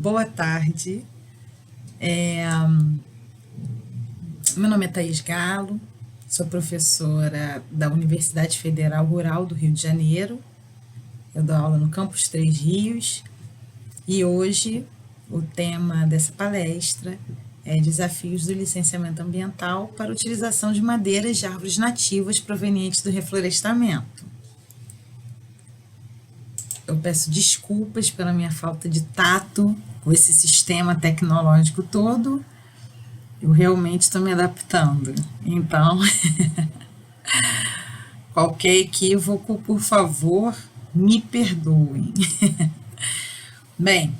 Boa tarde. Meu nome é Thaís Galo, sou professora da Universidade Federal Rural do Rio de Janeiro. Eu dou aula no Campus Três Rios e hoje o tema dessa palestra é Desafios do licenciamento ambiental para a utilização de madeiras de árvores nativas provenientes do reflorestamento. Eu peço desculpas pela minha falta de tato com esse sistema tecnológico todo. Eu realmente estou me adaptando. Então, qualquer equívoco, por favor, me perdoem. Bem,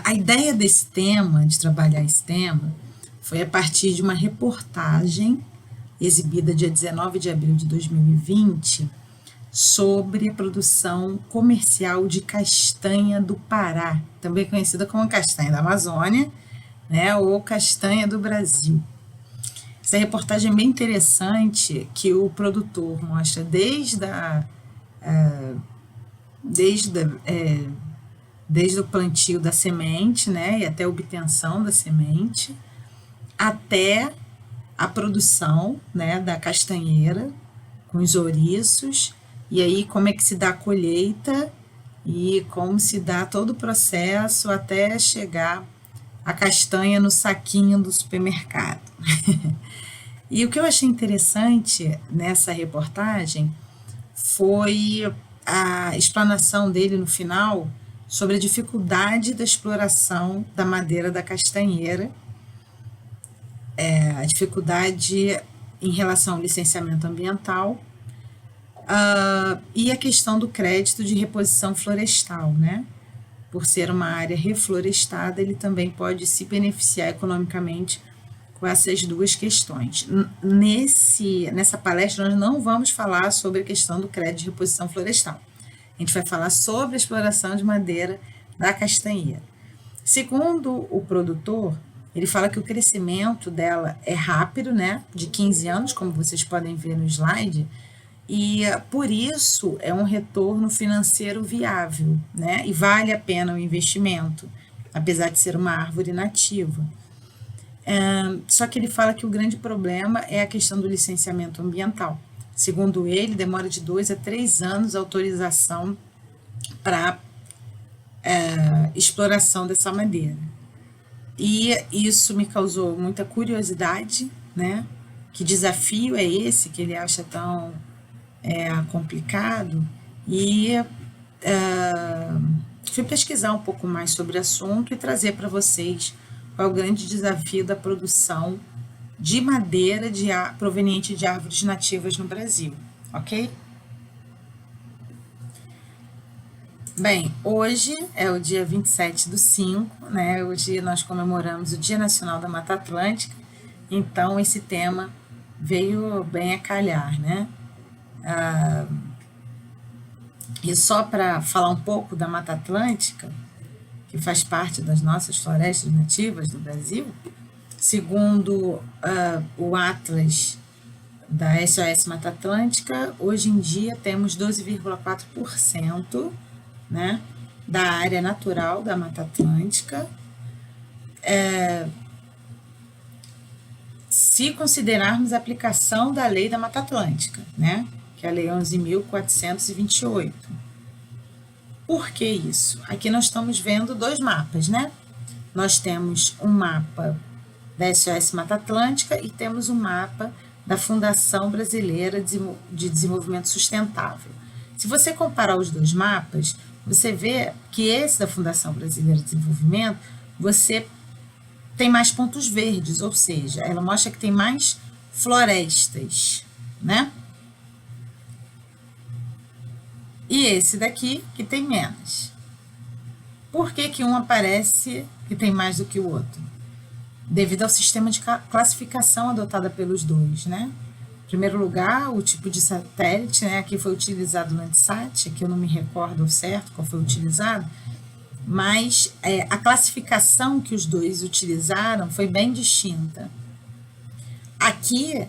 a ideia desse tema, de trabalhar esse tema, foi a partir de uma reportagem exibida dia 19 de abril de 2020 sobre a produção comercial de castanha do Pará, também conhecida como castanha da Amazônia, né, ou castanha do Brasil. Essa reportagem é bem interessante, que o produtor mostra desde o plantio da semente, né, e até a obtenção da semente, até a produção, né, da castanheira, com os ouriços, e aí como é que se dá a colheita e como se dá todo o processo até chegar a castanha no saquinho do supermercado. E o que eu achei interessante nessa reportagem foi a explanação dele no final sobre a dificuldade da exploração da madeira da castanheira, a dificuldade em relação ao licenciamento ambiental, e a questão do crédito de reposição florestal, né? Por ser uma área reflorestada, ele também pode se beneficiar economicamente com essas duas questões. Nessa palestra, nós não vamos falar sobre a questão do crédito de reposição florestal. A gente vai falar sobre a exploração de madeira da castanheira. Segundo o produtor, ele fala que o crescimento dela é rápido, né? De 15 anos, como vocês podem ver no slide, e por isso é um retorno financeiro viável, né? E vale a pena o investimento, apesar de ser uma árvore nativa. Só que ele fala que o grande problema é a questão do licenciamento ambiental. Segundo ele, demora de 2 a 3 anos a autorização para exploração dessa madeira. E isso me causou muita curiosidade, né? Que desafio é esse que ele acha tão complicado? E fui pesquisar um pouco mais sobre o assunto e trazer para vocês qual é o grande desafio da produção de madeira proveniente de árvores nativas no Brasil, ok? Bem, hoje é o dia 27/5, né? Hoje nós comemoramos o Dia Nacional da Mata Atlântica, então esse tema veio bem a calhar, né? E só para falar um pouco da Mata Atlântica, que faz parte das nossas florestas nativas do Brasil, segundo o Atlas da SOS Mata Atlântica, hoje em dia temos 12,4%, né, da área natural da Mata Atlântica, se considerarmos a aplicação da Lei da Mata Atlântica, né, que é a Lei 11.428. Por que isso? Aqui nós estamos vendo dois mapas, né? Nós temos um mapa da SOS Mata Atlântica e temos um mapa da Fundação Brasileira de Desenvolvimento Sustentável. Se você comparar os dois mapas, você vê que esse da Fundação Brasileira de Desenvolvimento, você tem mais pontos verdes, ou seja, ela mostra que tem mais florestas, né? E esse daqui que tem menos. Por que que um aparece que tem mais do que o outro? Devido ao sistema de classificação adotado pelos dois, né? Em primeiro lugar, o tipo de satélite, né? Aqui foi utilizado o Landsat, aqui eu não me recordo ao certo qual foi utilizado, mas a classificação que os dois utilizaram foi bem distinta. Aqui,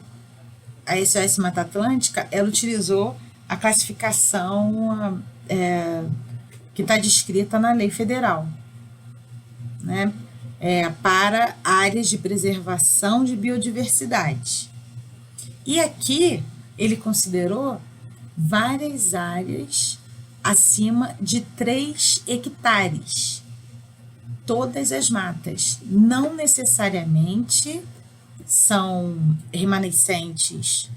a SOS Mata Atlântica, ela utilizou a classificação que está descrita na lei federal. né, para áreas de preservação de biodiversidade. E aqui ele considerou várias áreas acima de 3 hectares. Todas as matas, não necessariamente são remanescentes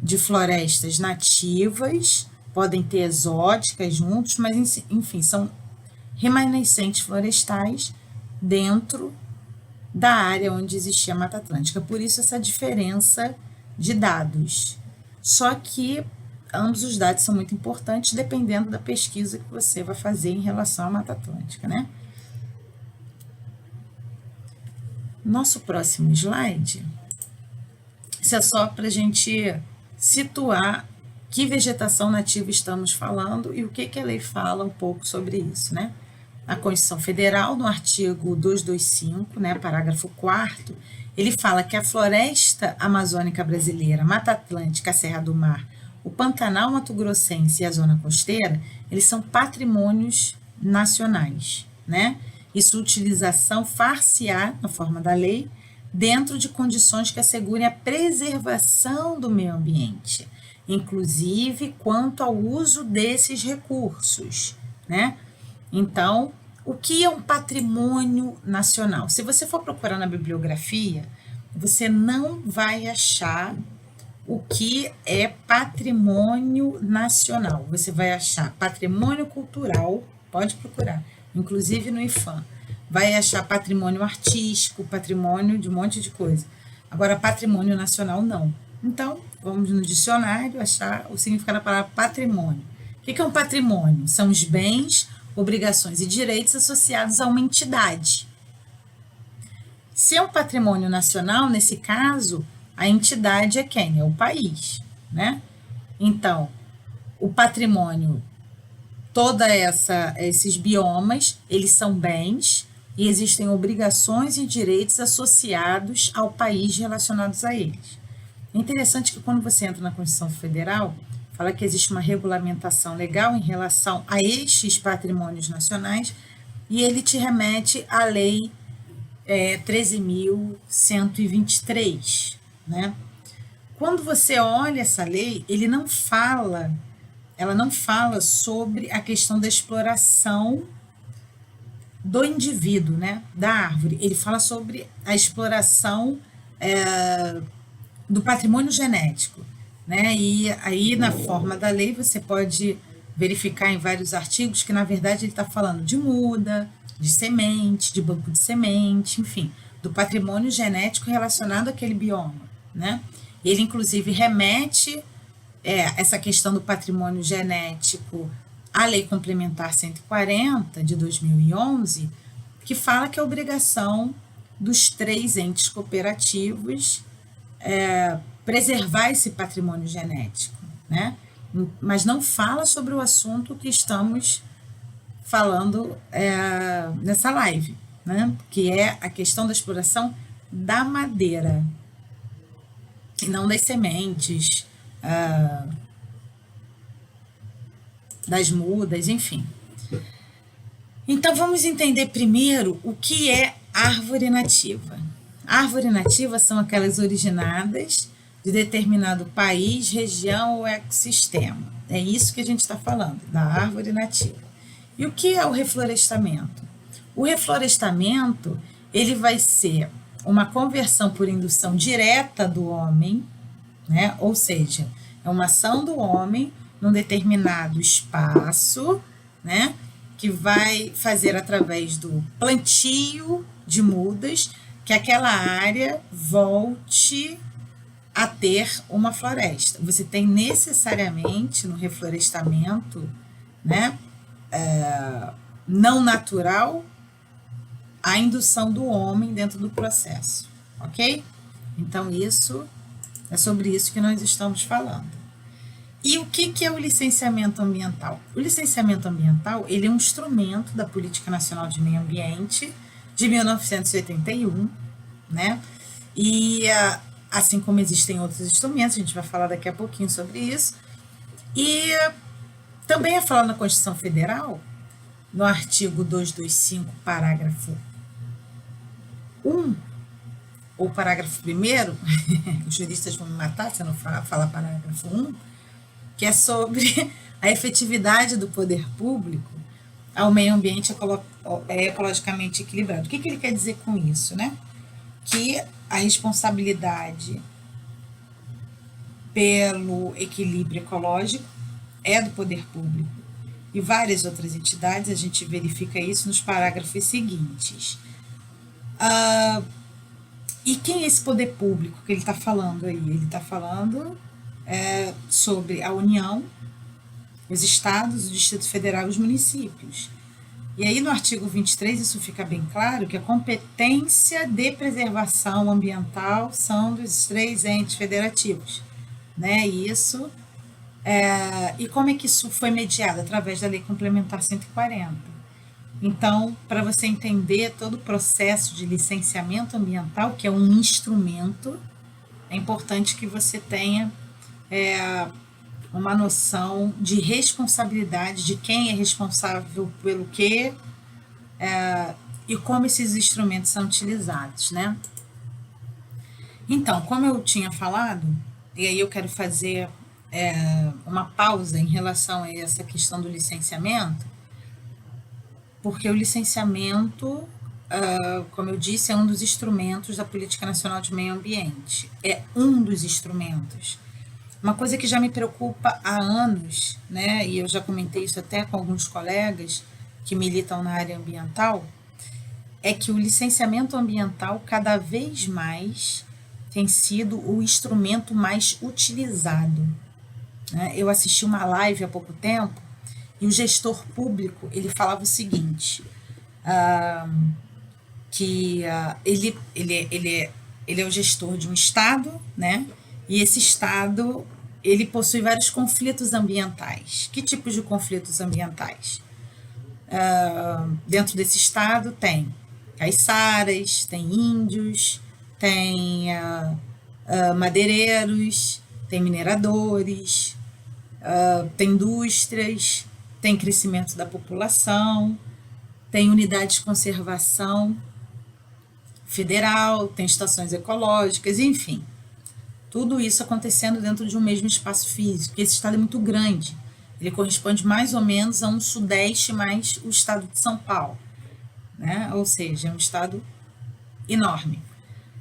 de florestas nativas, podem ter exóticas juntos, mas enfim, são remanescentes florestais dentro da área onde existia a Mata Atlântica. Por isso essa diferença de dados. Só que ambos os dados são muito importantes dependendo da pesquisa que você vai fazer em relação à Mata Atlântica, né? Nosso próximo slide, isso é só para a gente situar que vegetação nativa estamos falando e o que a lei fala um pouco sobre isso, né? A Constituição Federal, no artigo 225, né, parágrafo 4º, ele fala que a floresta amazônica brasileira, Mata Atlântica, a Serra do Mar, o Pantanal Mato-Grossense e a Zona Costeira, eles são patrimônios nacionais, né? E sua utilização far-se-á, na forma da lei, dentro de condições que assegurem a preservação do meio ambiente, inclusive quanto ao uso desses recursos, né? Então, o que é um patrimônio nacional? Se você for procurar na bibliografia, você não vai achar o que é patrimônio nacional. Você vai achar patrimônio cultural, pode procurar, inclusive no IFAM. Vai achar patrimônio artístico, patrimônio de um monte de coisa. Agora, patrimônio nacional, não. Então, vamos no dicionário achar o significado da palavra patrimônio. O que é um patrimônio? São os bens, obrigações e direitos associados a uma entidade. Se é um patrimônio nacional, nesse caso, a entidade é quem? É o país, né? Então, o patrimônio, esses biomas, eles são bens e existem obrigações e direitos associados ao país relacionados a eles. É interessante que quando você entra na Constituição Federal, fala que existe uma regulamentação legal em relação a estes patrimônios nacionais e ele te remete à Lei 13.123, né? Quando você olha essa lei, ela não fala sobre a questão da exploração do indivíduo, né, da árvore. Ele fala sobre a exploração do patrimônio genético, né? E aí na forma da lei você pode verificar em vários artigos que na verdade ele está falando de muda, de semente, de banco de semente, enfim, do patrimônio genético relacionado àquele bioma, né? Ele inclusive remete essa questão do patrimônio genético à Lei Complementar 140 de 2011, que fala que é obrigação dos 3 entes cooperativos preservar esse patrimônio genético, né? Mas não fala sobre o assunto que estamos falando nessa live, né? Que é a questão da exploração da madeira e não das sementes, das mudas, enfim. Então vamos entender primeiro o que é árvore nativa. Árvore nativa são aquelas originadas de determinado país, região ou ecossistema. É isso que a gente está falando, da árvore nativa. E o que é o reflorestamento? O reflorestamento, ele vai ser uma conversão por indução direta do homem, né? Ou seja, é uma ação do homem num determinado espaço, né? Que vai fazer através do plantio de mudas que aquela área volte a ter uma floresta. Você tem necessariamente no reflorestamento, né, não natural, a indução do homem dentro do processo, ok? Então, isso é sobre isso que nós estamos falando. E o que é o licenciamento ambiental? O licenciamento ambiental, ele é um instrumento da Política Nacional de Meio Ambiente de 1981, né? E assim como existem outros instrumentos, a gente vai falar daqui a pouquinho sobre isso. E também é falado na Constituição Federal, no artigo 225, parágrafo 1, ou parágrafo 1º, os juristas vão me matar se eu não falar parágrafo 1, que é sobre a efetividade do poder público ao meio ambiente ecologicamente equilibrado. O que ele quer dizer com isso, né? Que a responsabilidade pelo equilíbrio ecológico é do poder público. E várias outras entidades, a gente verifica isso nos parágrafos seguintes. E quem é esse poder público que ele está falando aí? Ele está falando sobre a União, os estados, o Distrito Federal e os municípios. E aí no artigo 23 isso fica bem claro, que a competência de preservação ambiental são dos 3 entes federativos, né? E como é que isso foi mediado? Através da Lei Complementar 140. Então, para você entender todo o processo de licenciamento ambiental, que é um instrumento, é importante que você tenha uma noção de responsabilidade, de quem é responsável pelo quê, e como esses instrumentos são utilizados, né? Então, como eu tinha falado, e aí eu quero fazer uma pausa em relação a essa questão do licenciamento, porque o licenciamento, como eu disse, é um dos instrumentos da Política Nacional de Meio Ambiente. É um dos instrumentos. Uma coisa que já me preocupa há anos, né, e eu já comentei isso até com alguns colegas que militam na área ambiental, é que o licenciamento ambiental cada vez mais tem sido o instrumento mais utilizado, né? Eu assisti uma live há pouco tempo e o gestor público ele falava o seguinte, que ele é o gestor de um estado, né? E esse estado ele possui vários conflitos ambientais. Que tipos de conflitos ambientais? Dentro desse estado tem caiçaras, tem índios, tem madeireiros, tem mineradores, tem indústrias, tem crescimento da população, tem unidades de conservação federal, tem estações ecológicas, enfim. Tudo isso acontecendo dentro de um mesmo espaço físico, porque esse estado é muito grande. Ele corresponde mais ou menos a um sudeste mais o estado de São Paulo, né? Ou seja, é um estado enorme.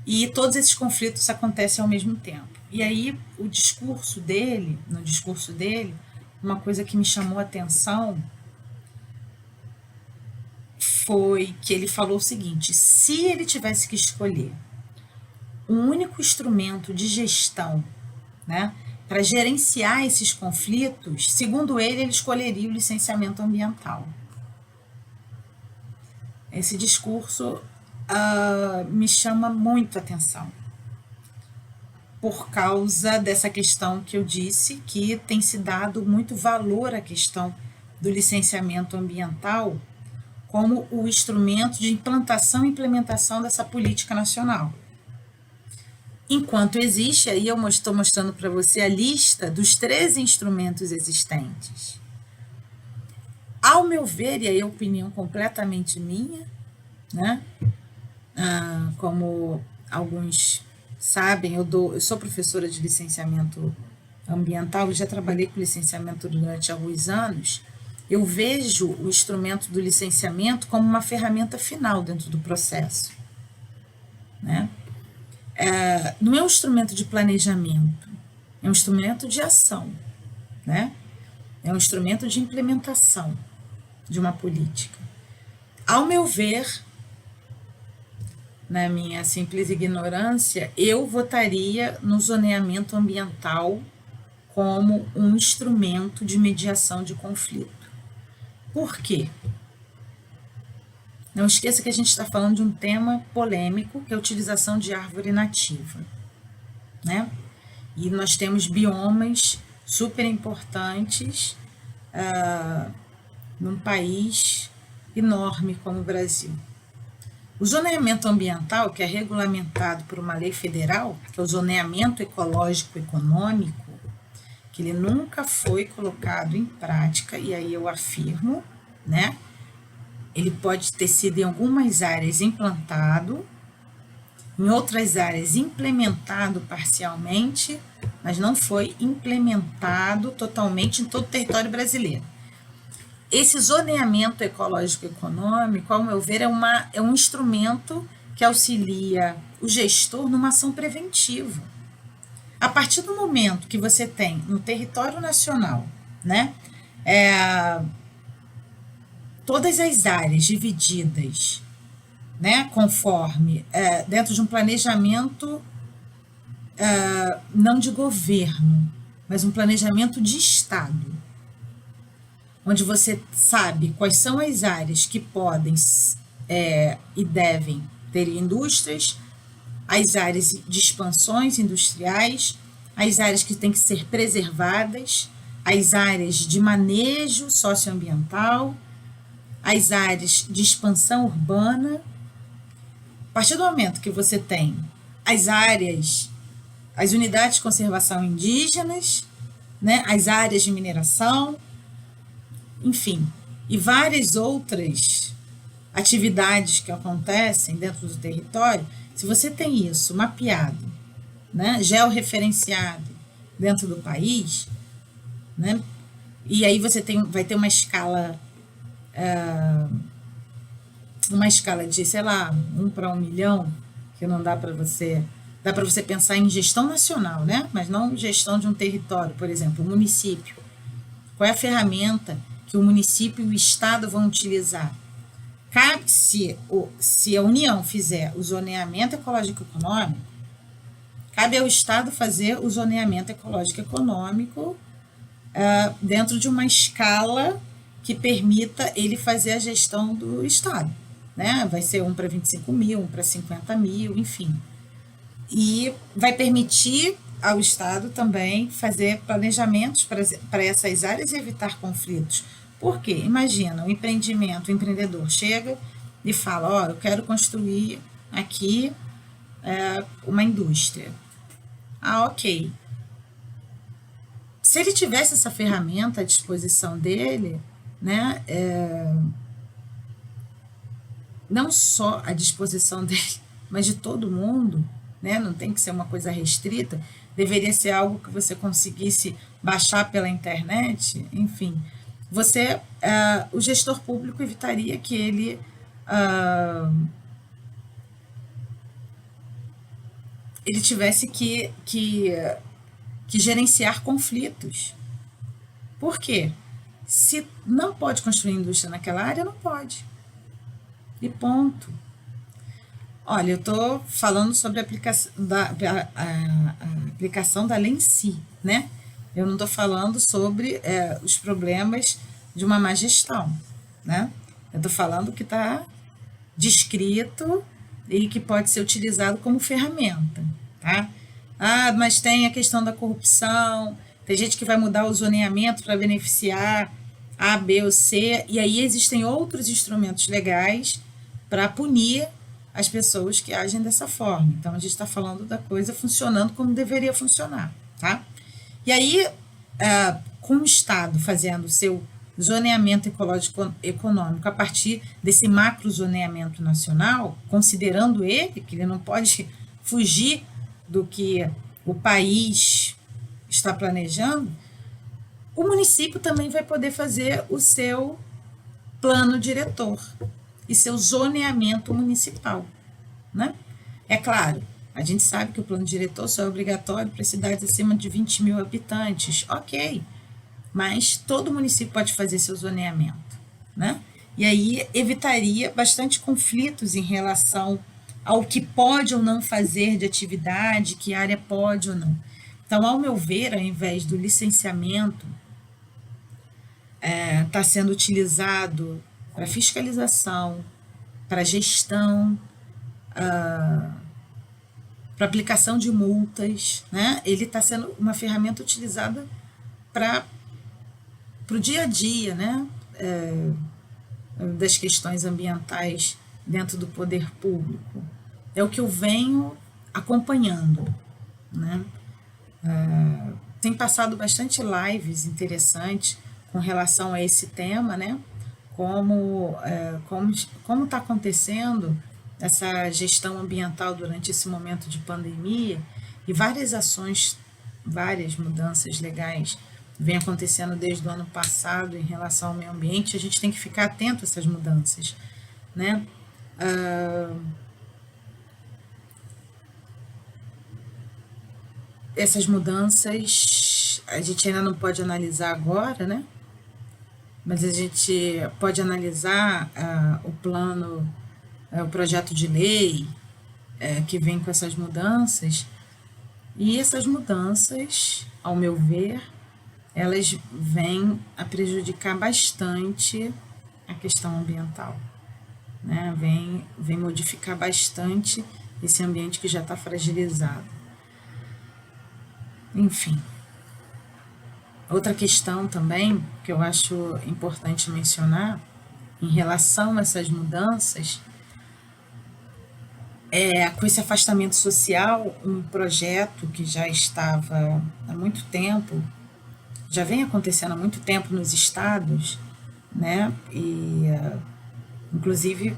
E todos esses conflitos acontecem ao mesmo tempo. E aí, no discurso dele, uma coisa que me chamou a atenção foi que ele falou o seguinte: se ele tivesse que escolher um único instrumento de gestão, né, para gerenciar esses conflitos, segundo ele escolheria o licenciamento ambiental. Esse discurso me chama muito a atenção, por causa dessa questão que eu disse, que tem se dado muito valor à questão do licenciamento ambiental como o instrumento de implantação e implementação dessa política nacional. Enquanto existe, aí eu estou mostrando para você a lista dos 13 instrumentos existentes. Ao meu ver, e aí é opinião completamente minha, né? Como alguns sabem, eu sou professora de licenciamento ambiental e já trabalhei com licenciamento durante alguns anos. Eu vejo o instrumento do licenciamento como uma ferramenta final dentro do processo, né? Não é um instrumento de planejamento, é um instrumento de ação, né? É um instrumento de implementação de uma política. Ao meu ver, na minha simples ignorância, eu votaria no zoneamento ambiental como um instrumento de mediação de conflito. Por quê? Não esqueça que a gente está falando de um tema polêmico, que é a utilização de árvore nativa, né? E nós temos biomas super importantes num país enorme como o Brasil. O zoneamento ambiental, que é regulamentado por uma lei federal, que é o zoneamento ecológico econômico, que ele nunca foi colocado em prática, e aí eu afirmo, né, ele pode ter sido em algumas áreas implantado, em outras áreas implementado parcialmente, mas não foi implementado totalmente em todo o território brasileiro. Esse zoneamento ecológico-econômico, ao meu ver, é um instrumento que auxilia o gestor numa ação preventiva. A partir do momento que você tem no território nacional, né, todas as áreas divididas, né, conforme, dentro de um planejamento não de governo, mas um planejamento de Estado, onde você sabe quais são as áreas que podem e devem ter indústrias, as áreas de expansões industriais, as áreas que têm que ser preservadas, as áreas de manejo socioambiental, as áreas de expansão urbana. A partir do momento que você tem as áreas, as unidades de conservação indígenas, né, as áreas de mineração, enfim, e várias outras atividades que acontecem dentro do território, se você tem isso mapeado, né, georreferenciado dentro do país, né, e aí você vai ter uma escala de, sei lá, 1 para 1 milhão, que não dá para você... Dá para você pensar em gestão nacional, né? Mas não gestão de um território, por exemplo, o município. Qual é a ferramenta que o município e o Estado vão utilizar? Cabe, se a União fizer o zoneamento ecológico-econômico, cabe ao Estado fazer o zoneamento ecológico-econômico dentro de uma escala que permita ele fazer a gestão do Estado, né? Vai ser 1 para 25 mil, 1 para 50 mil, enfim. E vai permitir ao Estado também fazer planejamentos para essas áreas e evitar conflitos. Por quê? Imagina, o empreendedor chega e fala, ó, eu quero construir aqui uma indústria. Ah, ok. Se ele tivesse essa ferramenta à disposição dele, né, não só à disposição dele, mas de todo mundo, né, não tem que ser uma coisa restrita, deveria ser algo que você conseguisse baixar pela internet, enfim, o gestor público evitaria que ele tivesse que gerenciar conflitos. Por quê? Se não pode construir indústria naquela área, não pode. E ponto. Olha, eu estou falando sobre a aplicação da lei em si, né? Eu não estou falando sobre os problemas de uma má gestão, né? Eu estou falando que está descrito e que pode ser utilizado como ferramenta, tá? Ah, mas tem a questão da corrupção, tem gente que vai mudar o zoneamento para beneficiar A, B ou C, e aí existem outros instrumentos legais para punir as pessoas que agem dessa forma. Então, a gente está falando da coisa funcionando como deveria funcionar, tá? E aí, com o Estado fazendo o seu zoneamento ecológico-econômico a partir desse macro zoneamento nacional, considerando ele, que ele não pode fugir do que o país está planejando, o município também vai poder fazer o seu plano diretor e seu zoneamento municipal, né? É claro, a gente sabe que o plano diretor só é obrigatório para cidades acima de 20 mil habitantes, ok, mas todo município pode fazer seu zoneamento, né? E aí evitaria bastante conflitos em relação ao que pode ou não fazer de atividade, que área pode ou não. Então, ao meu ver, ao invés do licenciamento está sendo utilizado para fiscalização, para gestão, para aplicação de multas, né? Ele está sendo uma ferramenta utilizada para o dia a dia, né? Das questões ambientais dentro do poder público. É o que eu venho acompanhando, né? Tem passado bastante lives interessantes com relação a esse tema, né? como está acontecendo essa gestão ambiental durante esse momento de pandemia e várias ações, várias mudanças legais vem acontecendo desde o ano passado em relação ao meio ambiente. A gente tem que ficar atento a essas mudanças, né? Essas mudanças a gente ainda não pode analisar agora, né? Mas a gente pode analisar o plano, o projeto de lei que vem com essas mudanças, e essas mudanças, ao meu ver, elas vêm a prejudicar bastante a questão ambiental, né? Vem modificar bastante esse ambiente que já está fragilizado. Enfim. Outra questão também que eu acho importante mencionar em relação a essas mudanças com esse afastamento social, um projeto que já estava há muito tempo, já vem acontecendo há muito tempo nos estados, né? E inclusive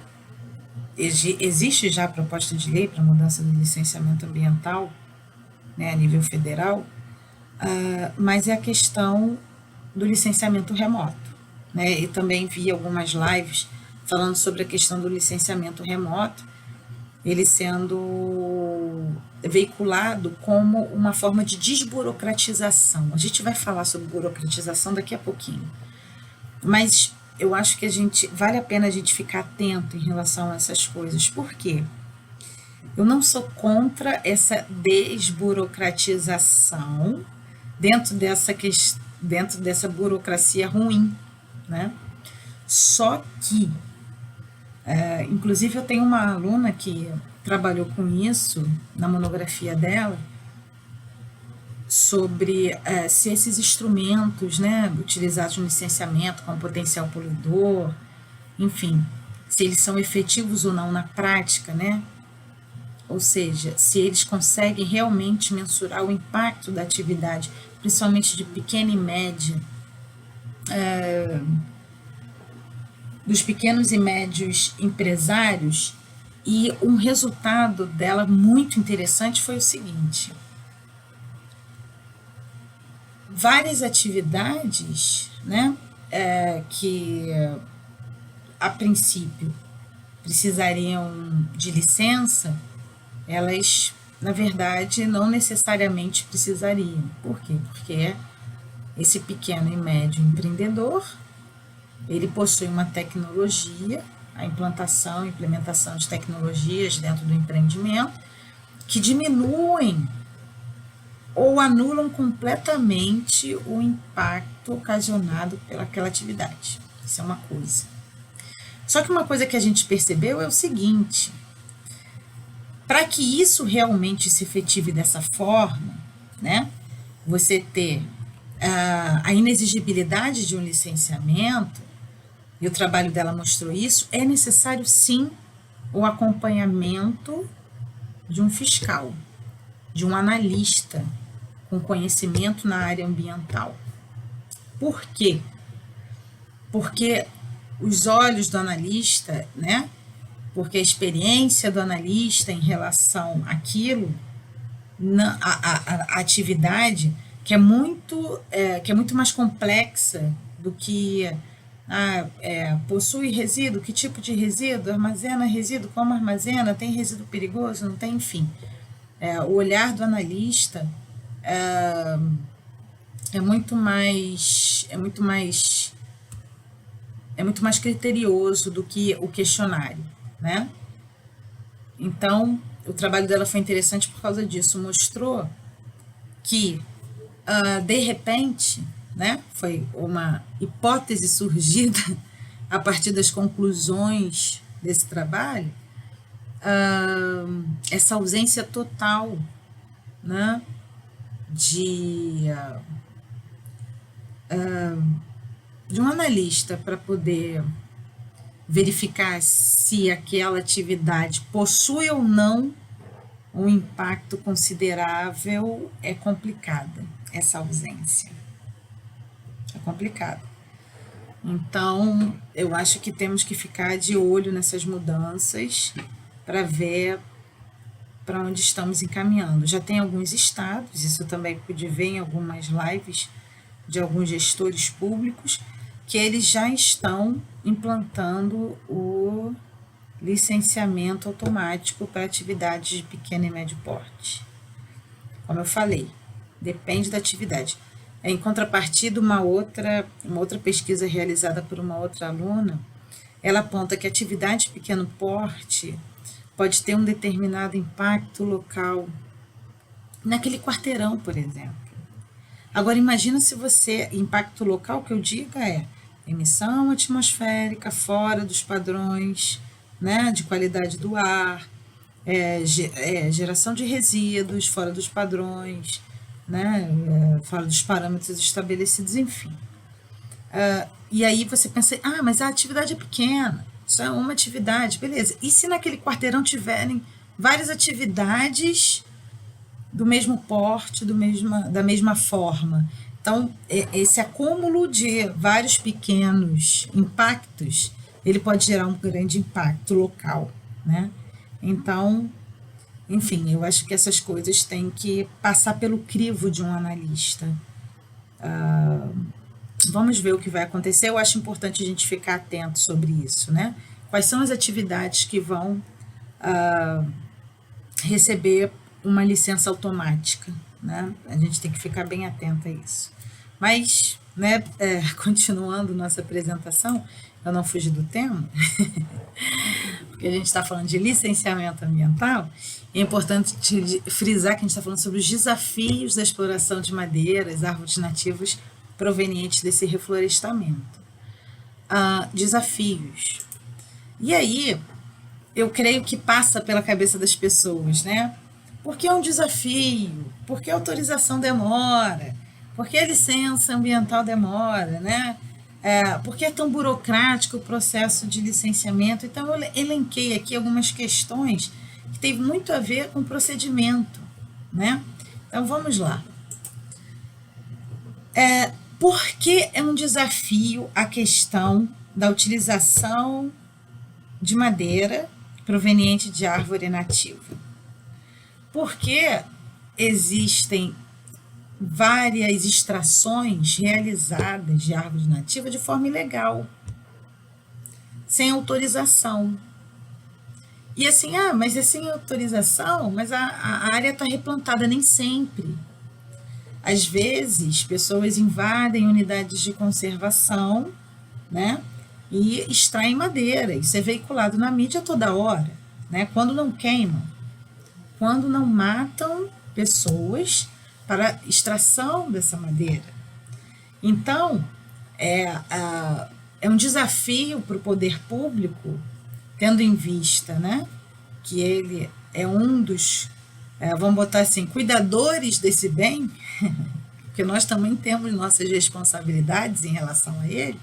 existe já a proposta de lei para mudança do licenciamento ambiental, né, a nível federal, mas é a questão do licenciamento remoto, né? E também vi algumas lives falando sobre a questão do licenciamento remoto, ele sendo veiculado como uma forma de desburocratização. A gente vai falar sobre burocratização daqui a pouquinho, mas eu acho que vale a pena a gente ficar atento em relação a essas coisas. Por quê? Eu não sou contra essa desburocratização dentro dessa burocracia ruim, né? Só que, inclusive eu tenho uma aluna que trabalhou com isso na monografia dela, sobre se esses instrumentos, né, utilizados no licenciamento com potencial poluidor, enfim, se eles são efetivos ou não na prática, né? Ou seja, se eles conseguem realmente mensurar o impacto da atividade, principalmente de pequena e média, dos pequenos e médios empresários. E um resultado dela muito interessante foi o seguinte: várias atividades, né, que a princípio precisariam de licença, elas, na verdade, não necessariamente precisariam. Por quê? Porque esse pequeno e médio empreendedor, ele possui uma tecnologia, a implementação de tecnologias dentro do empreendimento, que diminuem ou anulam completamente o impacto ocasionado pelaquela atividade. Isso é uma coisa. Só que uma coisa que a gente percebeu é o seguinte: para que isso realmente se efetive dessa forma, né, você ter a inexigibilidade de um licenciamento, e o trabalho dela mostrou isso, é necessário sim o acompanhamento de um fiscal, de um analista com conhecimento na área ambiental. Por quê? Porque os olhos do analista, né? Porque a experiência do analista em relação àquilo, a atividade, que é muito mais complexa do que possui resíduo, que tipo de resíduo, armazena resíduo, como armazena, tem resíduo perigoso, não tem, enfim. O olhar do analista é muito mais criterioso do que o questionário, né? Então, o trabalho dela foi interessante por causa disso, mostrou que, de repente, né, foi uma hipótese surgida a partir das conclusões desse trabalho, essa ausência total, né, de um analista para poder verificar se aquela atividade possui ou não um impacto considerável, é complicada essa ausência. É complicado. Então, eu acho que temos que ficar de olho nessas mudanças para ver para onde estamos encaminhando. Já tem alguns estados, isso também pude ver em algumas lives de alguns gestores públicos, que eles já estão implantando o licenciamento automático para atividades de pequeno e médio porte. Como eu falei, depende da atividade. Em contrapartida, uma outra pesquisa realizada por uma outra aluna, ela aponta que a atividade de pequeno porte pode ter um determinado impacto local naquele quarteirão, por exemplo. Agora, imagina se você, impacto local que eu diga é emissão atmosférica fora dos padrões, né, de qualidade do ar, geração de resíduos fora dos padrões, né, fora dos parâmetros estabelecidos, enfim. E aí você pensa, mas a atividade é pequena, só é uma atividade, beleza. E se naquele quarteirão tiverem várias atividades do mesmo porte, da mesma forma? Então, esse acúmulo de vários pequenos impactos, ele pode gerar um grande impacto local, né? Então, enfim, eu acho que essas coisas têm que passar pelo crivo de um analista. Vamos ver o que vai acontecer. Eu acho importante a gente ficar atento sobre isso, né? Quais são as atividades que vão receber uma licença automática, né? A gente tem que ficar bem atento a isso. Mas, né, continuando nossa apresentação, eu não fugi do tema, porque a gente está falando de licenciamento ambiental, é importante frisar que a gente está falando sobre os desafios da exploração de madeiras, árvores nativas provenientes desse reflorestamento. Desafios. E aí, eu creio que passa pela cabeça das pessoas, né? Por que é um desafio? Por que a autorização demora? Por que a licença ambiental demora, né? Por que é tão burocrático o processo de licenciamento? Então, eu elenquei aqui algumas questões que têm muito a ver com o procedimento, né? Então, vamos lá. Por que é um desafio a questão da utilização de madeira proveniente de árvore nativa? Porque existem várias extrações realizadas de árvore nativa de forma ilegal, sem autorização. E assim, mas é sem autorização, mas a área está replantada, nem sempre. Às vezes, pessoas invadem unidades de conservação, né, e extraem madeira. Isso é veiculado na mídia toda hora, né, quando não queimam, quando não matam pessoas para extração dessa madeira. Então, é um desafio para o poder público, tendo em vista, né, que ele é um dos, vamos botar assim, cuidadores desse bem, porque nós também temos nossas responsabilidades em relação a ele.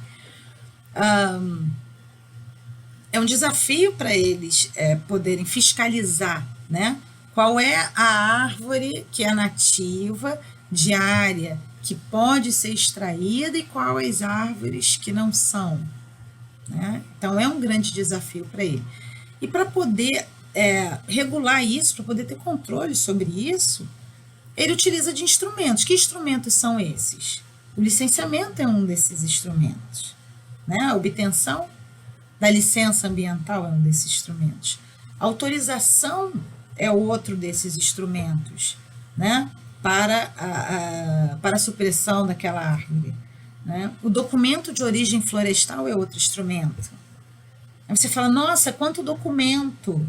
É um desafio para eles poderem fiscalizar, né, qual é a árvore que é nativa, de área, que pode ser extraída e quais árvores que não são, né? Então, é um grande desafio para ele. E para poder regular isso, para poder ter controle sobre isso, ele utiliza de instrumentos. Que instrumentos são esses? O licenciamento é um desses instrumentos, né? A obtenção da licença ambiental é um desses instrumentos. A autorização é outro desses instrumentos, né, para a supressão daquela árvore, né? O documento de origem florestal é outro instrumento. Aí você fala, nossa, quanto documento!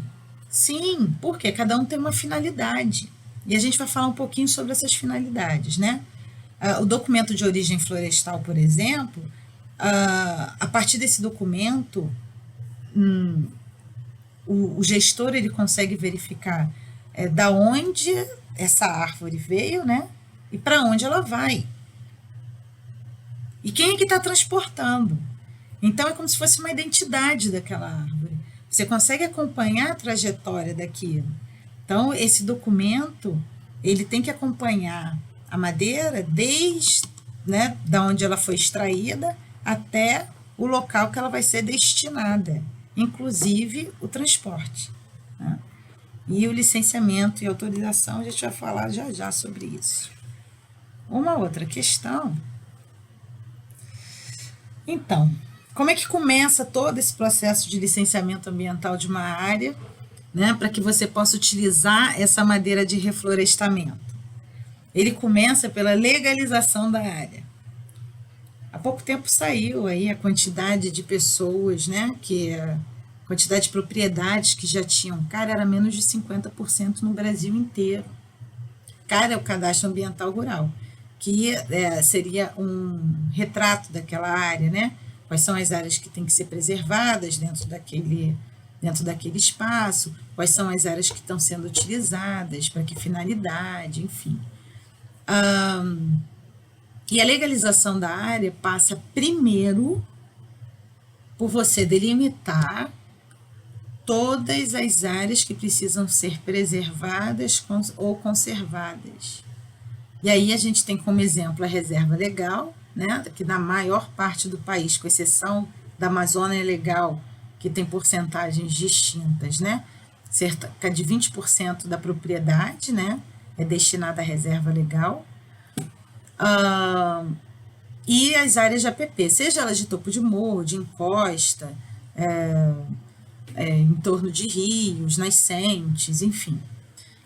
Sim, porque cada um tem uma finalidade. E a gente vai falar um pouquinho sobre essas finalidades, né? O documento de origem florestal, por exemplo, a partir desse documento, o gestor ele consegue verificar da onde essa árvore veio, né? E para onde ela vai. E quem é que está transportando? Então, é como se fosse uma identidade daquela árvore. Você consegue acompanhar a trajetória daquilo. Então, esse documento, ele tem que acompanhar a madeira desde, né, da onde ela foi extraída até o local que ela vai ser destinada, inclusive o transporte, né? E o licenciamento e autorização, a gente vai falar já já sobre isso. Uma outra questão. Então, como é que começa todo esse processo de licenciamento ambiental de uma área, né, para que você possa utilizar essa madeira de reflorestamento? Ele começa pela legalização da área. Há pouco tempo saiu aí a quantidade de pessoas, né, quantidade de propriedades que já tinham, cara, era menos de 50% no Brasil inteiro. Cara, é o cadastro ambiental rural, que seria um retrato daquela área, né? Quais são as áreas que têm que ser preservadas dentro daquele espaço, quais são as áreas que estão sendo utilizadas, para que finalidade, enfim. E a legalização da área passa primeiro por você delimitar todas as áreas que precisam ser preservadas ou conservadas. E aí a gente tem como exemplo a reserva legal, né, que na maior parte do país, com exceção da Amazônia Legal, que tem porcentagens distintas, né, cerca de 20% da propriedade, né, é destinada à reserva legal, e as áreas de APP, seja elas de topo de morro, de encosta, em torno de rios, nascentes, enfim.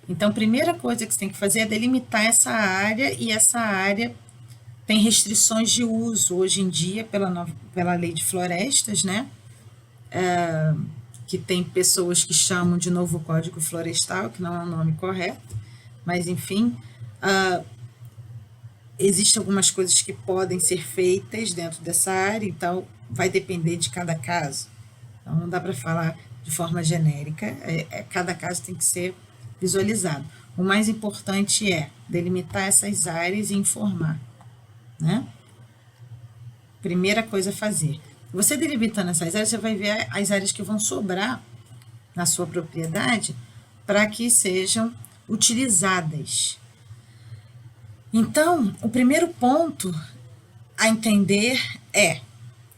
Então, a primeira coisa que você tem que fazer é delimitar essa área, e essa área tem restrições de uso hoje em dia pela lei de florestas, né? Que tem pessoas que chamam de novo Código Florestal, que não é o nome correto, mas enfim, existem algumas coisas que podem ser feitas dentro dessa área, então vai depender de cada caso. Então, não dá para falar de forma genérica, cada caso tem que ser visualizado. O mais importante é delimitar essas áreas e informar, né? Primeira coisa a fazer. Você delimitando essas áreas, você vai ver as áreas que vão sobrar na sua propriedade para que sejam utilizadas. Então, o primeiro ponto a entender é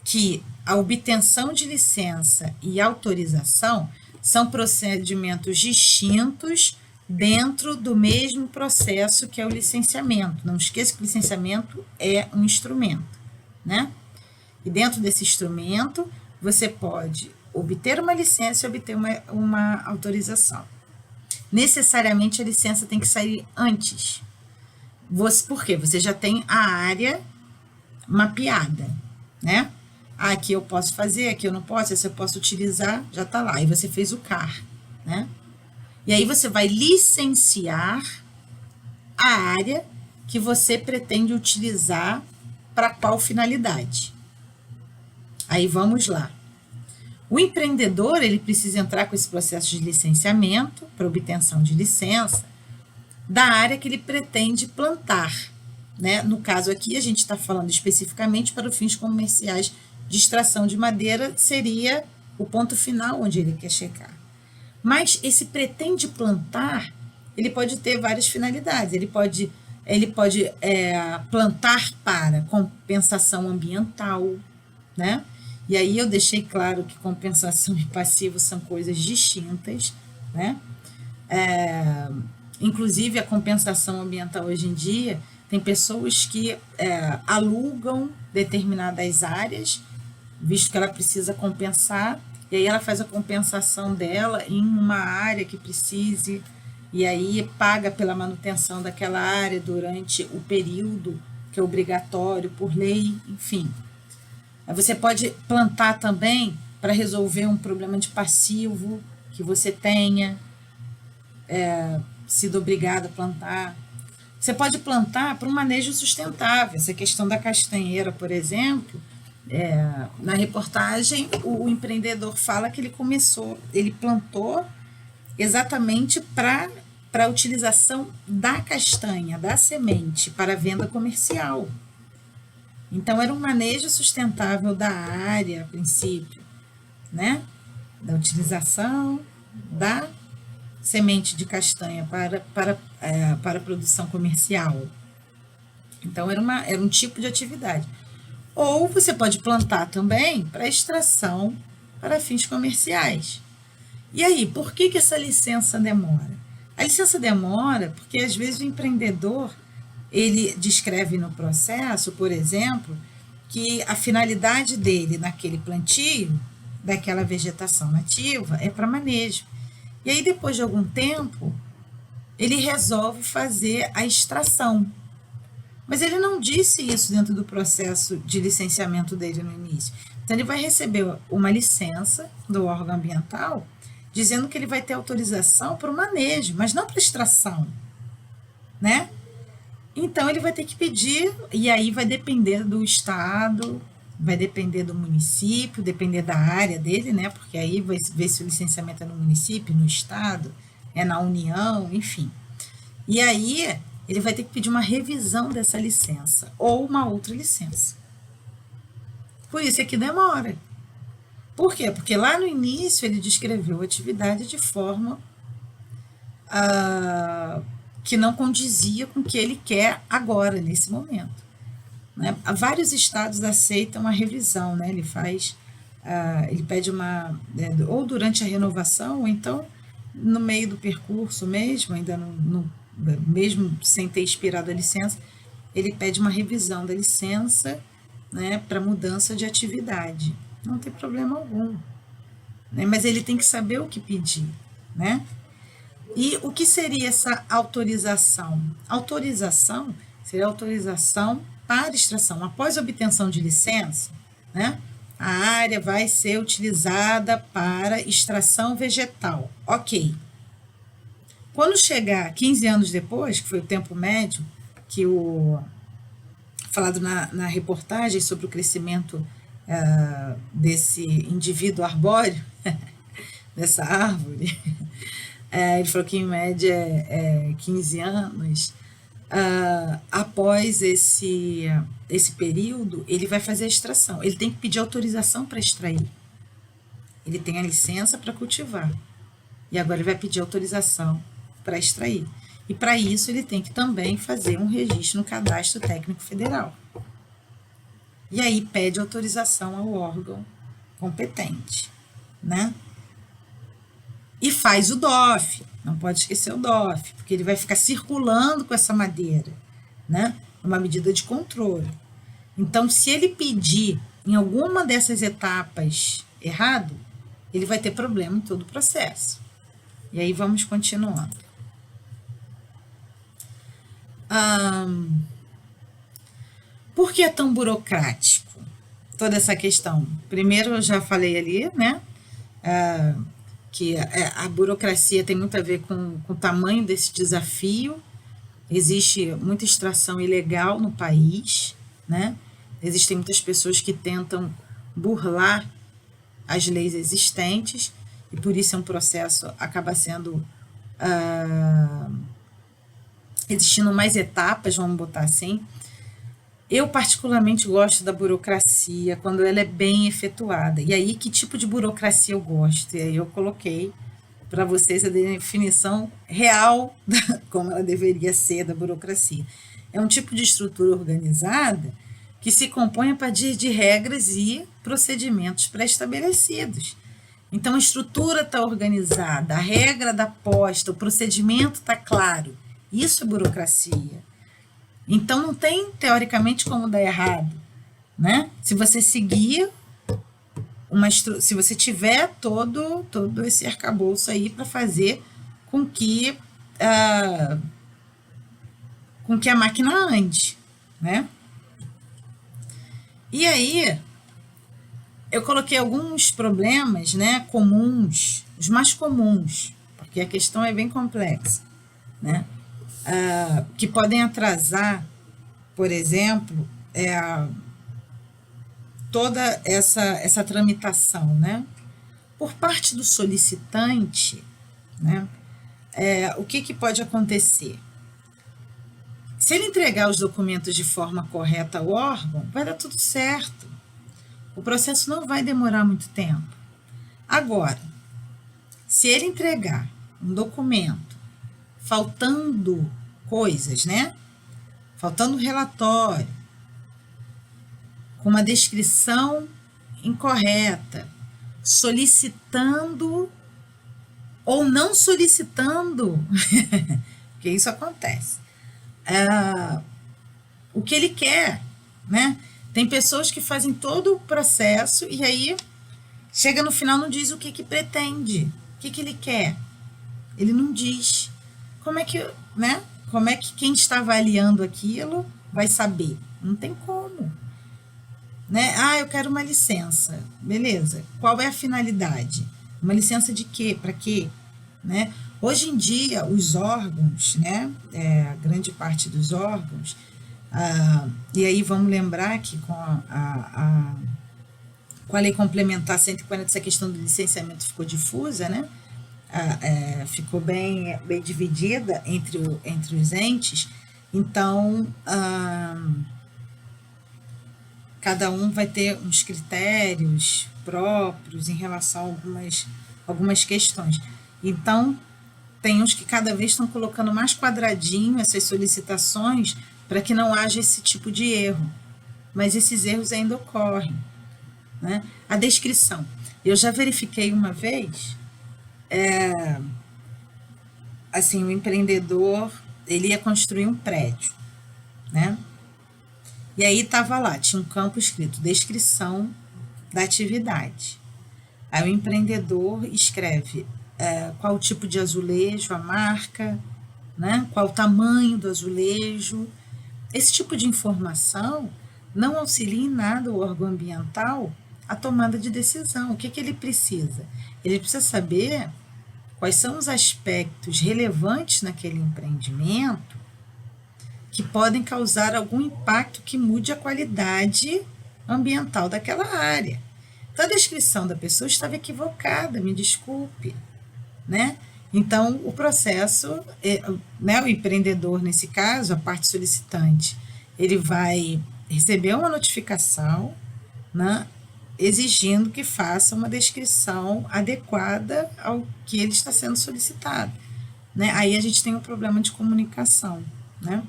que a obtenção de licença e autorização são procedimentos distintos dentro do mesmo processo que é o licenciamento. Não esqueça que o licenciamento é um instrumento, né? E dentro desse instrumento, você pode obter uma licença e obter uma autorização. Necessariamente a licença tem que sair antes. Por quê? Você já tem a área mapeada, né? Aqui eu posso fazer, aqui eu não posso, essa eu posso utilizar, já está lá. E você fez o CAR, né? E aí você vai licenciar a área que você pretende utilizar para qual finalidade. Aí vamos lá. O empreendedor, ele precisa entrar com esse processo de licenciamento, para obtenção de licença, da área que ele pretende plantar, né? No caso aqui, a gente está falando especificamente para fins comerciais de extração de madeira, seria o ponto final onde ele quer chegar. Mas esse pretende plantar, ele pode ter várias finalidades. Ele pode plantar para compensação ambiental, né? E aí eu deixei claro que compensação e passivo são coisas distintas, né? Inclusive a compensação ambiental hoje em dia, tem pessoas que alugam determinadas áreas, visto que ela precisa compensar, e aí ela faz a compensação dela em uma área que precise, e aí paga pela manutenção daquela área durante o período que é obrigatório por lei, enfim. Você pode plantar também para resolver um problema de passivo que você tenha sido obrigado a plantar. Você pode plantar para um manejo sustentável. Essa questão da castanheira, por exemplo, na reportagem, o empreendedor fala que ele plantou exatamente para a utilização da castanha, da semente, para venda comercial. Então, era um manejo sustentável da área, a princípio, né? Da utilização da semente de castanha para a produção comercial. Então, era um tipo de atividade. Ou você pode plantar também para extração para fins comerciais. E aí, por que essa licença demora? A licença demora porque às vezes o empreendedor ele descreve no processo, por exemplo, que a finalidade dele naquele plantio, daquela vegetação nativa, é para manejo. E aí, depois de algum tempo, ele resolve fazer a extração. Mas ele não disse isso dentro do processo de licenciamento dele no início. Então, ele vai receber uma licença do órgão ambiental, dizendo que ele vai ter autorização para o manejo, mas não para extração, né? Então, ele vai ter que pedir, e aí vai depender do estado, vai depender do município, depender da área dele, né? Porque aí vai ver se o licenciamento é no município, no estado, é na União, enfim. E aí, ele vai ter que pedir uma revisão dessa licença, ou uma outra licença. Por isso é que demora. Por quê? Porque lá no início ele descreveu a atividade de forma que não condizia com o que ele quer agora, nesse momento. Né? Vários estados aceitam a revisão, né? Ele pede uma, ou durante a renovação, ou então no meio do percurso mesmo, ainda mesmo sem ter expirado a licença, ele pede uma revisão da licença, né, para mudança de atividade. Não tem problema algum, né? Mas ele tem que saber o que pedir, né? E o que seria essa autorização? Autorização seria autorização para extração. Após a obtenção de licença, né, a área vai ser utilizada para extração vegetal. Ok. Quando chegar 15 anos depois, que foi o tempo médio, que falado na reportagem sobre o crescimento desse indivíduo arbóreo, dessa árvore, ele falou que em média 15 anos, após esse período, ele vai fazer a extração. Ele tem que pedir autorização para extrair. Ele tem a licença para cultivar. E agora ele vai pedir autorização para extrair. E para isso ele tem que também fazer um registro no Cadastro Técnico Federal. E aí pede autorização ao órgão competente, né? E faz o DOF, não pode esquecer o DOF, porque ele vai ficar circulando com essa madeira, né? Uma medida de controle. Então, se ele pedir em alguma dessas etapas errado, ele vai ter problema em todo o processo. E aí vamos continuando. Por que é tão burocrático toda essa questão? Primeiro, eu já falei ali, né? Que a burocracia tem muito a ver com o tamanho desse desafio. Existe muita extração ilegal no país, né? Existem muitas pessoas que tentam burlar as leis existentes, e por isso é um processo, acaba sendo existindo mais etapas, vamos botar assim. Eu particularmente gosto da burocracia quando ela é bem efetuada. E aí, que tipo de burocracia eu gosto? E aí eu coloquei para vocês a definição real como ela deveria ser da burocracia. É um tipo de estrutura organizada que se compõe a partir de regras e procedimentos pré-estabelecidos. Então, a estrutura está organizada, a regra está posta, o procedimento está claro. Isso é burocracia. Então, não tem, teoricamente, como dar errado, né? Se você seguir se você tiver todo esse arcabouço aí para fazer com que a máquina ande, né? E aí, eu coloquei alguns problemas, né, comuns, os mais comuns, porque a questão é bem complexa, né? Que podem atrasar, por exemplo, toda essa tramitação, né? Por parte do solicitante, né? O que pode acontecer? Se ele entregar os documentos de forma correta ao órgão, vai dar tudo certo. O processo não vai demorar muito tempo. Agora, se ele entregar um documento faltando coisas, né? Faltando relatório, com uma descrição incorreta, solicitando ou não solicitando, porque isso acontece, o que ele quer, né? Tem pessoas que fazem todo o processo e aí chega no final não diz o que pretende, o que ele quer. Ele não diz. Como é que, né? Como é que quem está avaliando aquilo vai saber? Não tem como. Né? Ah, eu quero uma licença. Beleza. Qual é a finalidade? Uma licença de quê? Para quê? Né? Hoje em dia, os órgãos, né? A grande parte dos órgãos, e aí vamos lembrar que com a Lei Complementar 140, essa questão do licenciamento ficou difusa, né? Ficou bem dividida entre os entes, então cada um vai ter uns critérios próprios em relação a algumas questões. Então, tem uns que cada vez estão colocando mais quadradinho essas solicitações para que não haja esse tipo de erro, mas esses erros ainda ocorrem. Né? A descrição. Eu já verifiquei uma vez, assim, o empreendedor, ele ia construir um prédio, né? E aí estava lá, tinha um campo escrito descrição da atividade. Aí o empreendedor escreve qual o tipo de azulejo, a marca, né? Qual o tamanho do azulejo. Esse tipo de informação não auxilia em nada o órgão ambiental a tomada de decisão. O que ele precisa? Ele precisa saber quais são os aspectos relevantes naquele empreendimento que podem causar algum impacto que mude a qualidade ambiental daquela área. Então, a descrição da pessoa estava equivocada, me desculpe, né? Então, o processo, né, o empreendedor, nesse caso, a parte solicitante, ele vai receber uma notificação, né, exigindo que faça uma descrição adequada ao que ele está sendo solicitado. Né? Aí a gente tem um problema de comunicação. Né?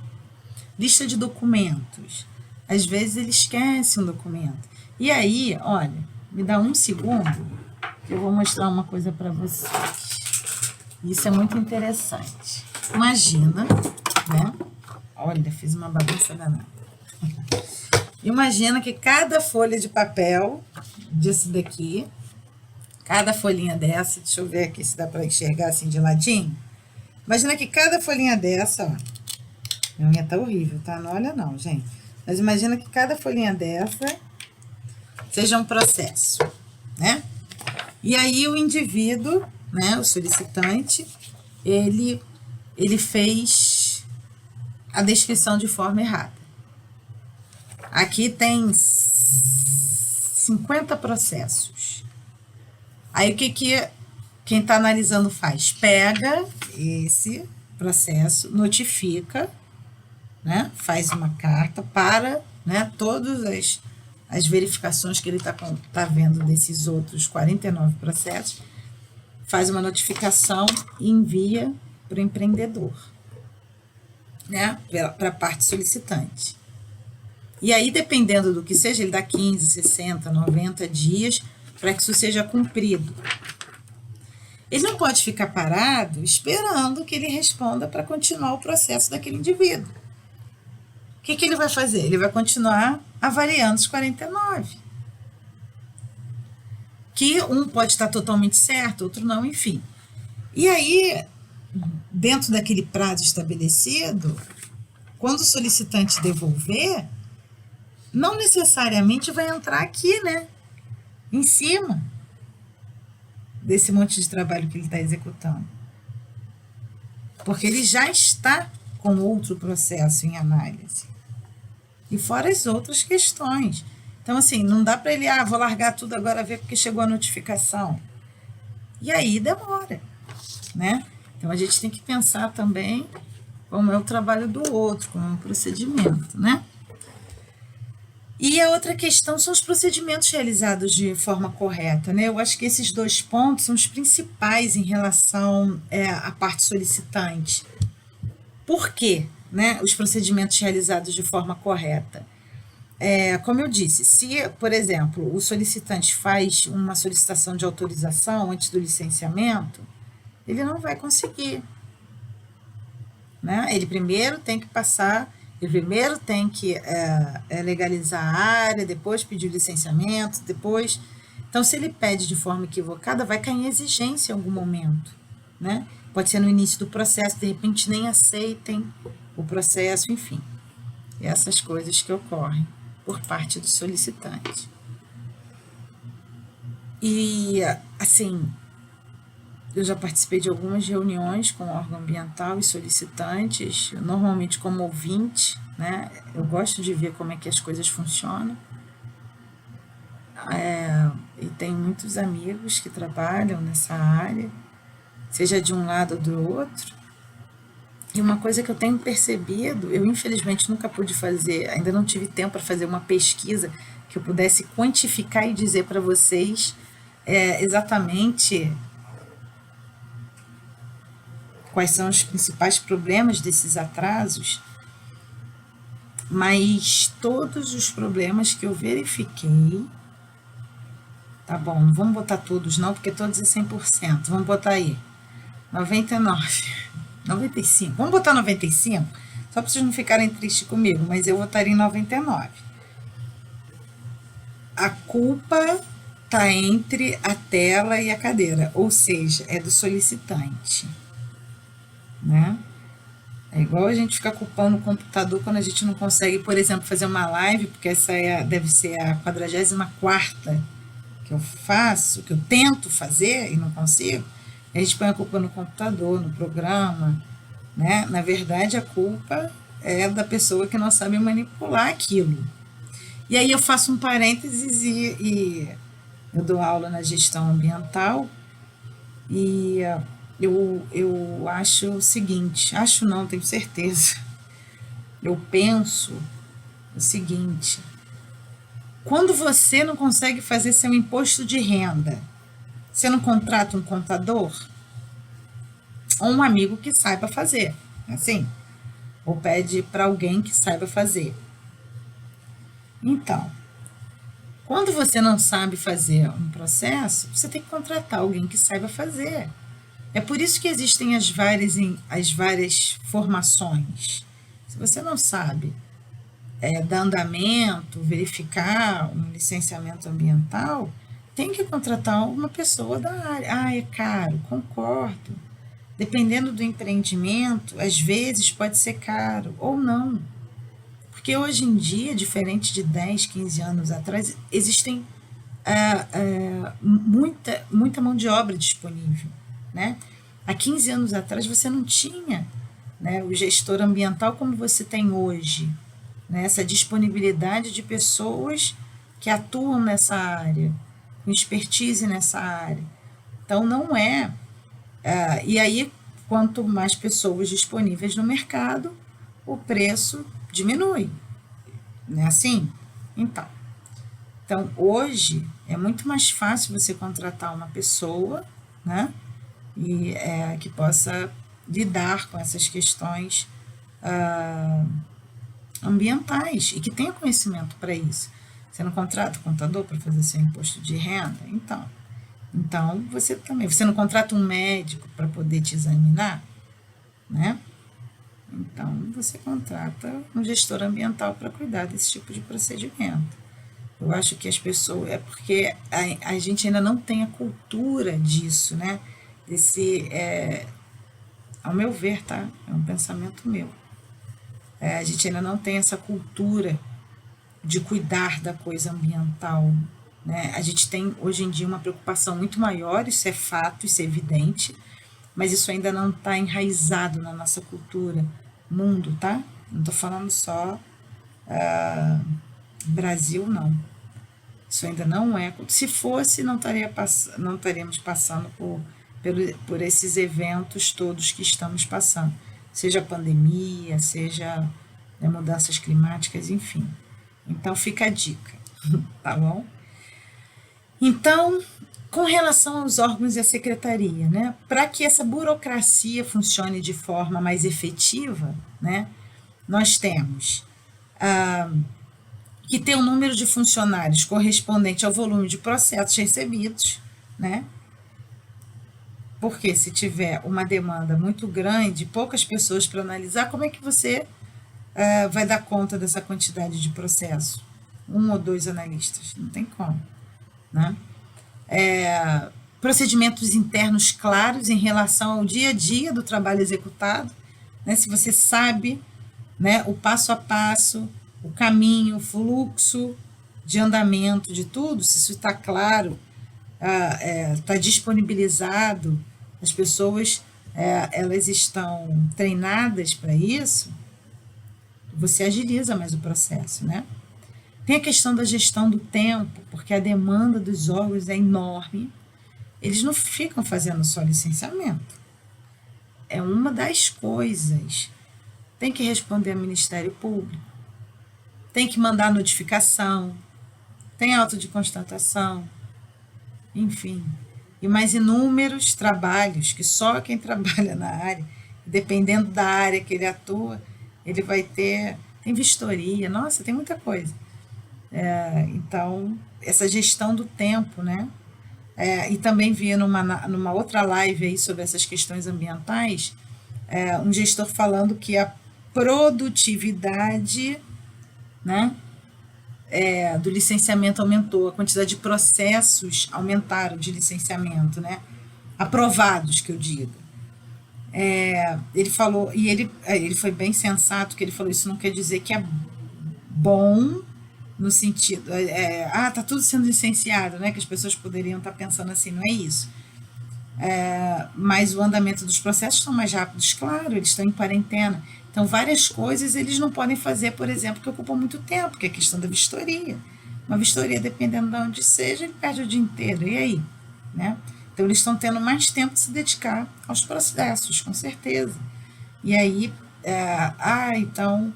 Lista de documentos. Às vezes ele esquece um documento. E aí, olha, me dá um segundo que eu vou mostrar uma coisa para vocês. Isso é muito interessante. Imagina, né? Olha, fiz uma bagunça danada. Imagina que cada folha de papel disso daqui, cada folhinha dessa, deixa eu ver aqui se dá para enxergar assim de ladinho. Imagina que cada folhinha dessa, ó, minha unha tá horrível, tá? Não olha não, gente. Mas imagina que cada folhinha dessa seja um processo, né? E aí o indivíduo, né, o solicitante, ele fez a descrição de forma errada. Aqui tem 50 processos. Aí o que quem está analisando faz? Pega esse processo, notifica, né? Faz uma carta para, né, todas as verificações que ele tá vendo desses outros 49 processos, faz uma notificação e envia para o empreendedor, né? Para a parte solicitante. E aí, dependendo do que seja, ele dá 15, 60, 90 dias para que isso seja cumprido. Ele não pode ficar parado esperando que ele responda para continuar o processo daquele indivíduo. O que ele vai fazer? Ele vai continuar avaliando os 49. Que um pode estar totalmente certo, outro não, enfim. E aí, dentro daquele prazo estabelecido, quando o solicitante devolver, não necessariamente vai entrar aqui, né? Em cima desse monte de trabalho que ele está executando. Porque ele já está com outro processo em análise. E fora as outras questões. Então, assim, não dá para ele, vou largar tudo agora, ver porque chegou a notificação. E aí demora, né? Então, a gente tem que pensar também como é o trabalho do outro, como é o procedimento, né? E a outra questão são os procedimentos realizados de forma correta, né? Eu acho que esses dois pontos são os principais em relação à parte solicitante. Por quê, né? Os procedimentos realizados de forma correta. como eu disse, se, por exemplo, o solicitante faz uma solicitação de autorização antes do licenciamento, ele não vai conseguir, né? Ele primeiro tem que legalizar a área, depois pedir o licenciamento, depois. Então, se ele pede de forma equivocada, vai cair em exigência em algum momento, né? Pode ser no início do processo, de repente nem aceitem o processo, enfim. Essas coisas que ocorrem por parte do solicitante. E, assim, eu já participei de algumas reuniões com o órgão ambiental e solicitantes, normalmente como ouvinte, né? Eu gosto de ver como é que as coisas funcionam. E tenho muitos amigos que trabalham nessa área, seja de um lado ou do outro. E uma coisa que eu tenho percebido, eu infelizmente nunca pude fazer, ainda não tive tempo para fazer uma pesquisa que eu pudesse quantificar e dizer para vocês exatamente quais são os principais problemas desses atrasos, mas todos os problemas que eu verifiquei, tá bom, não vamos botar todos não, porque todos é 100%, vamos botar aí 99, 95, vamos botar 95, só para vocês não ficarem tristes comigo, mas eu votaria em 99. A culpa está entre a tela e a cadeira, ou seja, é do solicitante, né? É igual a gente ficar culpando o computador quando a gente não consegue, por exemplo, fazer uma live, porque essa deve ser a 44ª que eu faço, que eu tento fazer e não consigo. A gente põe a culpa no computador, no programa, né? Na verdade, a culpa é da pessoa que não sabe manipular aquilo. E aí eu faço um parênteses e eu dou aula na gestão ambiental e eu acho o seguinte, acho não, tenho certeza, eu penso o seguinte, quando você não consegue fazer seu imposto de renda, você não contrata um contador? Ou um amigo que saiba fazer, assim, ou pede para alguém que saiba fazer. Então, quando você não sabe fazer um processo, você tem que contratar alguém que saiba fazer. É por isso que existem as várias formações. Se você não sabe dar andamento, verificar um licenciamento ambiental, tem que contratar uma pessoa da área. Ah, é caro, concordo. Dependendo do empreendimento, às vezes pode ser caro ou não. Porque hoje em dia, diferente de 10, 15 anos atrás, existem muita mão de obra disponível, né? Há 15 anos atrás você não tinha, né, o gestor ambiental como você tem hoje, né? Essa disponibilidade de pessoas que atuam nessa área, com expertise nessa área. Então não é. E aí, quanto mais pessoas disponíveis no mercado, o preço diminui, não é assim? Então, hoje é muito mais fácil você contratar uma pessoa, né, e que possa lidar com essas questões ambientais e que tenha conhecimento para isso. Você não contrata o contador para fazer seu imposto de renda? Então você não contrata um médico para poder te examinar, né? Então, você contrata um gestor ambiental para cuidar desse tipo de procedimento. Eu acho que as pessoas. É porque a gente ainda não tem a cultura disso, né? Ao meu ver, tá? É um pensamento meu. A gente ainda não tem essa cultura de cuidar da coisa ambiental, né? A gente tem, hoje em dia, uma preocupação muito maior, isso é fato, isso é evidente, mas isso ainda não está enraizado na nossa cultura, mundo, tá? Não estou falando só Brasil, não. Isso ainda não é. Se fosse, não estaríamos passando por esses eventos todos que estamos passando, seja pandemia, seja mudanças climáticas, enfim. Então fica a dica, tá bom? Então, com relação aos órgãos e à secretaria, né, para que essa burocracia funcione de forma mais efetiva, né, nós temos que tem um número de funcionários correspondente ao volume de processos recebidos, né? Porque se tiver uma demanda muito grande, poucas pessoas para analisar, como é que você vai dar conta dessa quantidade de processos? Um ou dois analistas, não tem como, né? Procedimentos internos claros em relação ao dia a dia do trabalho executado, né? Se você sabe, né, o passo a passo, o caminho, o fluxo de andamento de tudo, se isso está claro, está disponibilizado, as pessoas elas estão treinadas para isso, você agiliza mais o processo, né? Tem a questão da gestão do tempo, porque a demanda dos órgãos é enorme, eles não ficam fazendo só licenciamento, é uma das coisas. Tem que responder ao Ministério Público, tem que mandar notificação, tem auto de constatação, enfim, e mais inúmeros trabalhos que só quem trabalha na área, dependendo da área que ele atua, ele vai ter, tem vistoria, nossa, tem muita coisa. Então, essa gestão do tempo, né? E também vi numa outra live aí sobre essas questões ambientais, um gestor falando que a produtividade, né, do licenciamento aumentou, a quantidade de processos aumentaram de licenciamento, né, aprovados, que eu digo. Ele falou, e ele foi bem sensato, que ele falou, isso não quer dizer que é bom no sentido, tá tudo sendo licenciado, né, que as pessoas poderiam estar pensando assim, não é isso. Mas o andamento dos processos estão mais rápidos, claro, eles estão em quarentena. Então, várias coisas eles não podem fazer, por exemplo, que ocupam muito tempo, que é a questão da vistoria. Uma vistoria, dependendo de onde seja, ele perde o dia inteiro. E aí? Né? Então, eles estão tendo mais tempo de se dedicar aos processos, com certeza. E aí, então,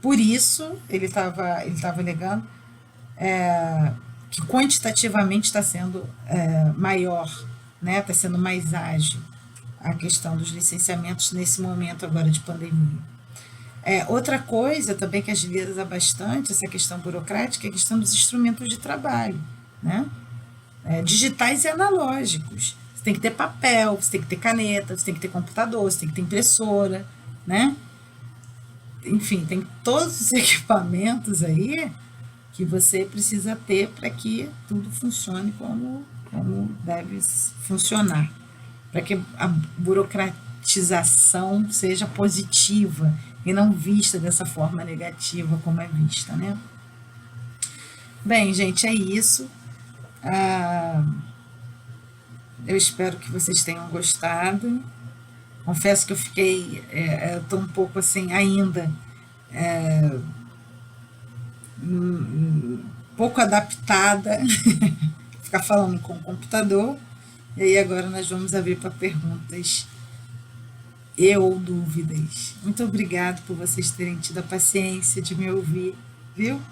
por isso, ele estava alegando que quantitativamente está sendo maior, né? Está sendo mais ágil a questão dos licenciamentos nesse momento agora de pandemia. Outra coisa também que agiliza bastante essa questão burocrática é a questão dos instrumentos de trabalho, né? Digitais e analógicos. Você tem que ter papel, você tem que ter caneta, você tem que ter computador, você tem que ter impressora, né? Enfim, tem todos os equipamentos aí que você precisa ter para que tudo funcione como deve funcionar, para que a burocratização seja positiva e não vista dessa forma negativa como é vista, né? Bem, gente, é isso. Eu espero que vocês tenham gostado. Confesso que eu fiquei, estou um pouco assim ainda, pouco adaptada, ficar falando com o computador. E aí agora nós vamos abrir para perguntas ou dúvidas. Muito obrigado por vocês terem tido a paciência de me ouvir, viu?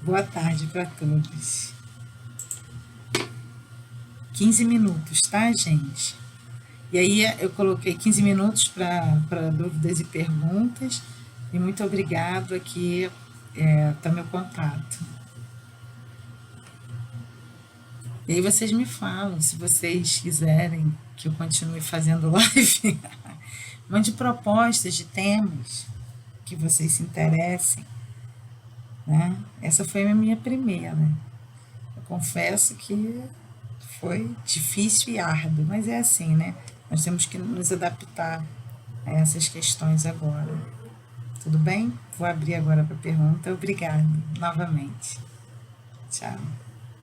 Boa tarde para todos. 15 minutos, tá, gente? E aí eu coloquei 15 minutos para dúvidas e perguntas. E muito obrigado, aqui tá meu contato. E aí vocês me falam, se vocês quiserem que eu continue fazendo live, mande propostas de temas que vocês se interessem, né? Essa foi a minha primeira. Eu confesso que foi difícil e árduo, mas é assim, né? Nós temos que nos adaptar a essas questões agora. Tudo bem? Vou abrir agora para pergunta. Obrigada novamente. Tchau.